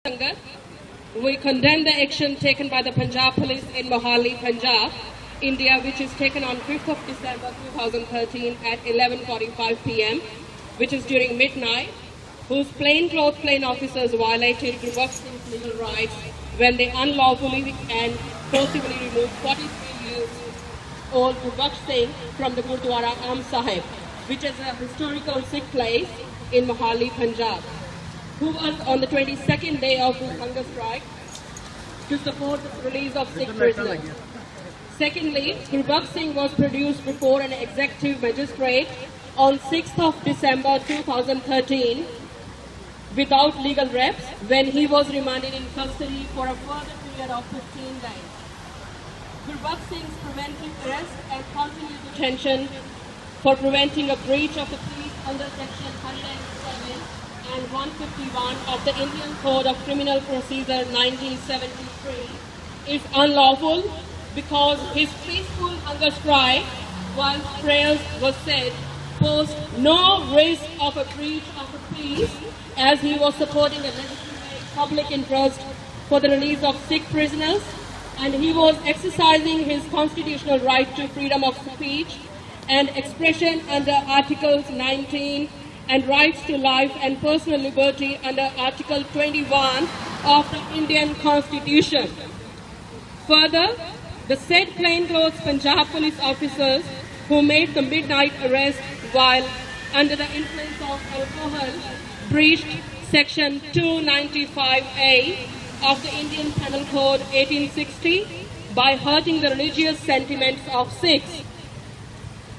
Sangat, we condemn the action taken by the Punjab police in Mohali, Punjab, India, which is taken on 5th of December 2013 at 11:45 p.m., which is during midnight, whose plain officers violated Gurbaksh Singh's legal rights when they unlawfully and forcibly removed 43-year-old Gurbaksh Singh from the Gurdwara Am Sahib, which is a historical Sikh place in Mohali, Punjab, who was on the 22nd day of the hunger strike to support the release of Sikh prisoners. Secondly, Gurbaksh Singh was produced before an executive magistrate on 6th of December 2013 without legal reps when he was remanded in custody for a further period of 15 days. Gurbaksh Singh's preventive arrest and continued detention for preventing a breach of the peace under Section 107 and 151 of the Indian Code of Criminal Procedure 1973 is unlawful because his peaceful hunger strike, while prayers were said, posed no risk of a breach of the peace, as he was supporting a legitimate public interest for the release of Sikh prisoners, and he was exercising his constitutional right to freedom of speech and expression under Articles 19 and rights to life and personal liberty under Article 21 of the Indian Constitution. Further, the said plainclothes Punjab police officers who made the midnight arrest while under the influence of alcohol breached Section 295A of the Indian Penal Code 1860 by hurting the religious sentiments of Sikhs,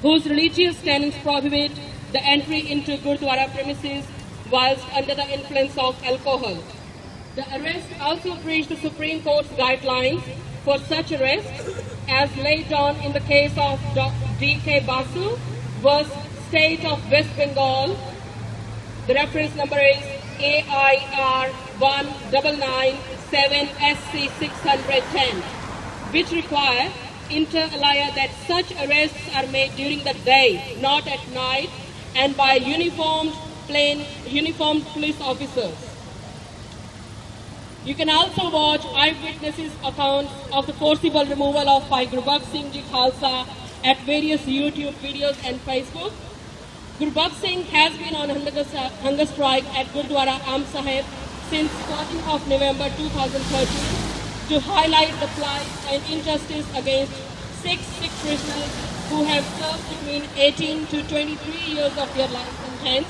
whose religious tenets prohibit the entry into Gurdwara premises whilst under the influence of alcohol. The arrest also breached the Supreme Court's guidelines for such arrests as laid down in the case of D.K. Basu v. State of West Bengal. The reference number is AIR 1997 SC 610, which require inter alia that such arrests are made during the day, not at night, and by uniformed police officers. You can also watch eyewitnesses' accounts of the forcible removal of Bhai Gurbaksh Singh Khalsa at various YouTube videos and Facebook. Gurbaksh Singh has been on hunger strike at Gurdwara Am Sahib since 14th of November 2013 to highlight the plight and injustice against 6 Sikh prisoners who have served between 18 to 23 years of their life sentence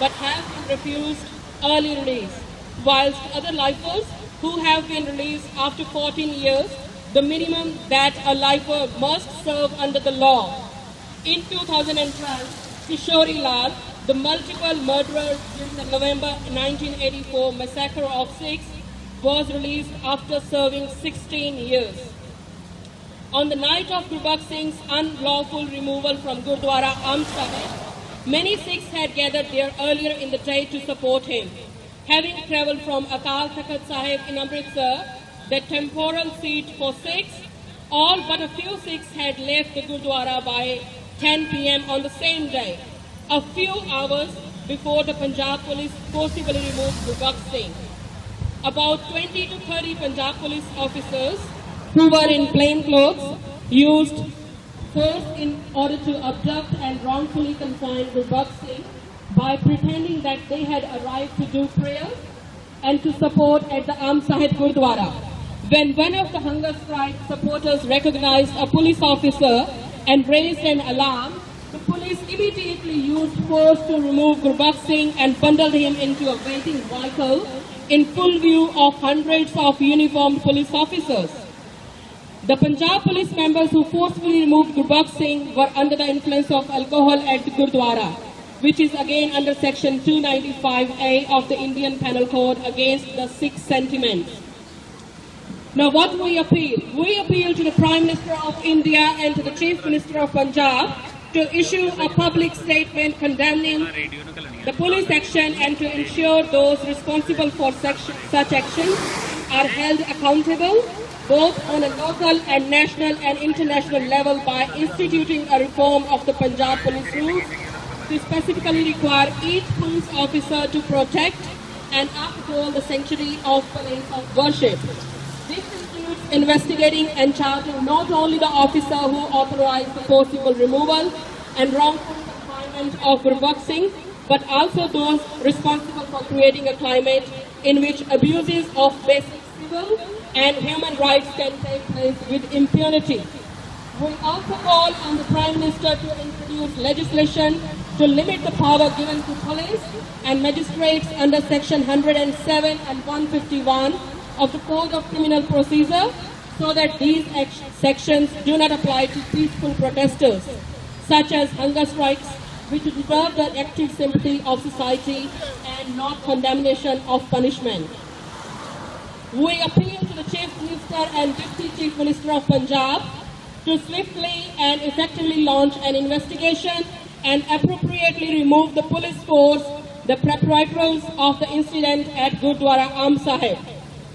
but have been refused early release, whilst other lifers who have been released after 14 years, the minimum that a lifer must serve under the law. In 2012, Kishori Lal, the multiple murderer during the November 1984 massacre of Sikhs, was released after serving 16 years. On the night of Gurbaksh Singh's unlawful removal from Gurdwara Am Sahib, many Sikhs had gathered there earlier in the day to support him. Having travelled from Akal Takht Sahib in Amritsar, the temporal seat for Sikhs, all but a few Sikhs had left the Gurdwara by 10 p.m. on the same day, a few hours before the Punjab police forcibly removed Gurbaksh Singh. About 20 to 30 Punjab police officers who were in plain clothes used force in order to abduct and wrongfully confine Gurbaksh Singh by pretending that they had arrived to do prayer and to support at the Am Sahib Gurdwara. When one of the hunger strike supporters recognized a police officer and raised an alarm, the police immediately used force to remove Gurbaksh Singh and bundled him into a waiting vehicle in full view of hundreds of uniformed police officers. The Punjab police members who forcefully removed Gurbaksh Singh were under the influence of alcohol at the Gurdwara, which is again under Section 295A of the Indian Penal Code against the Sikh sentiments. Now what do we appeal? We appeal to the Prime Minister of India and to the Chief Minister of Punjab to issue a public statement condemning the police action and to ensure those responsible for such actions are held accountable both on a local and national and international level by instituting a reform of the Punjab police rules to specifically require each police officer to protect and uphold the sanctuary of place of worship. This includes investigating and charging not only the officer who authorized the forcible removal and wrongful confinement of Gurbaksh Singh, but also those responsible for creating a climate in which abuses of basic civil and human rights can take place with impunity. We also call on the Prime Minister to introduce legislation to limit the power given to police and magistrates under Section 107 and 151 of the Code of Criminal Procedure, so that these sections do not apply to peaceful protesters, such as hunger strikes, which deserve the active sympathy of society and not condemnation of punishment. We appeal to the Chief Minister and Deputy Chief Minister of Punjab to swiftly and effectively launch an investigation and appropriately remove the police force, the perpetrators of the incident at Gurdwara Am Sahib.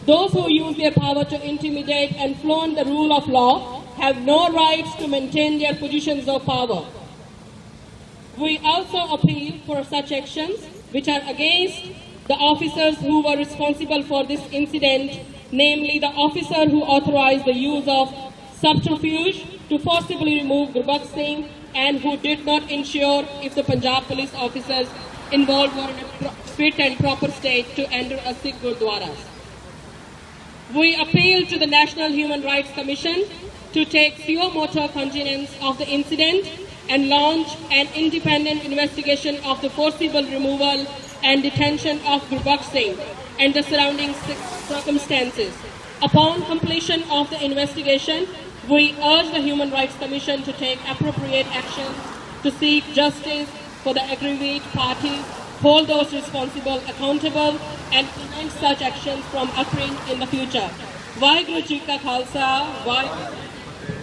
Those who use their power to intimidate and flaunt the rule of law have no rights to maintain their positions of power. We also appeal for such actions which are against the officers who were responsible for this incident, namely the officer who authorized the use of subterfuge to forcibly remove Gurbaksh Singh and who did not ensure if the Punjab police officers involved were in a fit and proper state to enter a Sikh Gurdwaras. We appeal to the National Human Rights Commission to take suo motu cognizance of the incident and launch an independent investigation of the forcible removal and detention of Gurbaksh Singh and the surrounding circumstances. Upon completion of the investigation, we urge the Human Rights Commission to take appropriate action to seek justice for the aggrieved parties, hold those responsible accountable, and prevent such actions from occurring in the future. Bhai Gurbaksh Singh Khalsa, Bhai